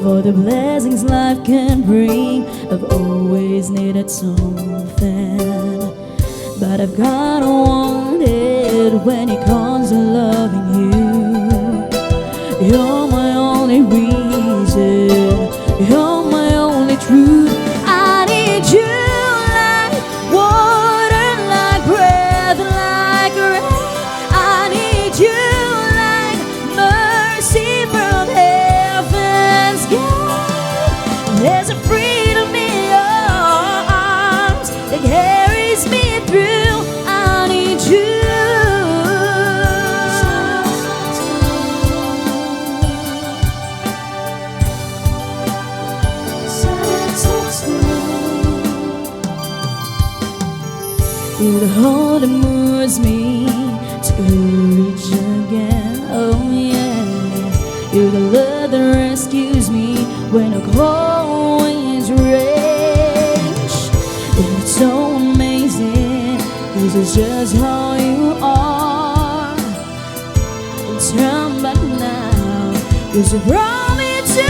for the blessings life can bring. I've always needed something, but I've gotta want it when it comes to loving you. You're my only reason, you're my only truth. I need you like water, like breath, like rain. I need you like mercy from heaven's sky. There's a freedom in your arms that carries me through. I need you. You're the heart that moves me to courage again. Oh yeah. You're the love that rescues me when a cold winds rage. And it's so amazing, 'cause it's just how you are. And turn back now, 'cause you brought me to